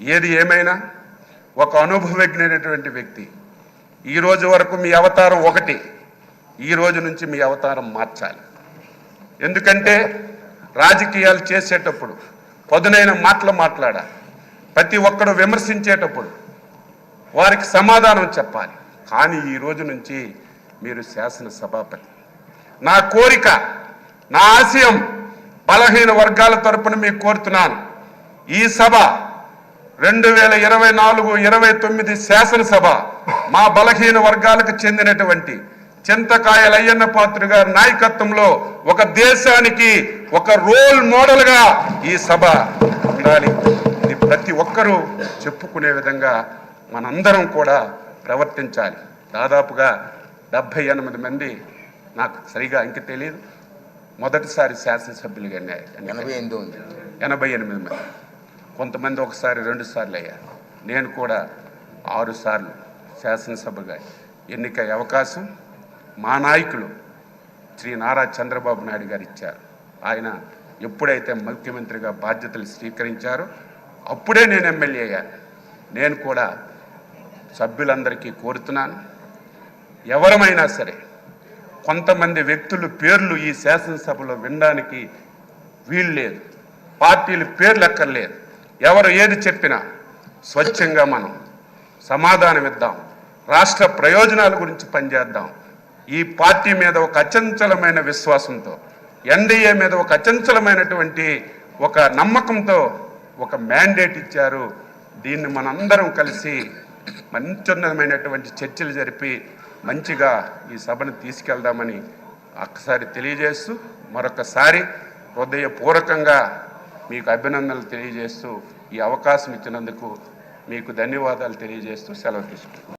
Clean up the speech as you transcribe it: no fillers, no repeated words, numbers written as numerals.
ఏది ఏమైనా ఒక అనుభవజ్ఞైనటువంటి వ్యక్తి. ఈ రోజు వరకు మీ అవతారం ఒకటి, ఈ రోజు నుంచి మీ అవతారం మార్చాలి. ఎందుకంటే రాజకీయాలు చేసేటప్పుడు పదునైన మాటలు మాట్లాడాలి. ప్రతి ఒక్కడు విమర్శించేటప్పుడు వారికి సమాధానం చెప్పాలి. కానీ ఈ రోజు నుంచి మీరు శాసనసభాపతి. నా కోరిక, నా ఆశయం బలహీన వర్గాల తరపున మీకు కోరుతున్నాను. ఈ సభ 2024-29 శాసనసభ మా బలహీన వర్గాలకు చెందినటువంటి చింతకాయల అయ్యన్న పాత్రుడు గారి నాయకత్వంలో ఒక దేశానికి ఒక రోల్ మోడల్గా ఈ సభ ఉండాలి. ఇది ప్రతి ఒక్కరూ చెప్పుకునే విధంగా మనందరం కూడా ప్రవర్తించాలి. దాదాపుగా 78 మంది, నాకు సరిగా ఇంక తెలియదు, మొదటిసారి శాసనసభ్యులుగా 88 మంది. కొంతమంది ఒకసారి 2 సార్లు అయ్యారు. నేను కూడా 6 సార్లు శాసనసభగా ఎన్నికయ్యే అవకాశం మా నాయకులు శ్రీ నారా చంద్రబాబు నాయుడు గారు ఇచ్చారు. ఆయన ఎప్పుడైతే ముఖ్యమంత్రిగా బాధ్యతలు స్వీకరించారో అప్పుడే నేను ఎమ్మెల్యే అయ్యాను. నేను కూడా సభ్యులందరికీ కోరుతున్నాను, ఎవరమైనా సరే కొంతమంది వ్యక్తులు పేర్లు ఈ శాసనసభలో వినడానికి వీలు లేదు. పార్టీలు పేర్లు ఎక్కర్లేదు. ఎవరు ఏది చెప్పినా స్వచ్ఛంగా మనం సమాధానం ఇద్దాం. రాష్ట్ర ప్రయోజనాల గురించి పనిచేద్దాం. ఈ పార్టీ మీద ఒక అచంచలమైన విశ్వాసంతో, ఎన్డీఏ మీద ఒక అచంచలమైనటువంటి ఒక నమ్మకంతో ఒక మ్యాండేట్ ఇచ్చారు. దీన్ని మనందరం కలిసి మంచిమైనటువంటి చర్చలు జరిపి మంచిగా ఈ సభను తీసుకెళ్దామని ఒక్కసారి తెలియజేస్తూ, మరొకసారి హృదయపూర్వకంగా మీకు అభినందనలు తెలియజేస్తూ, ఈ అవకాశం ఇచ్చినందుకు మీకు ధన్యవాదాలు తెలియజేస్తూ సెలవు తీసుకుంటాను.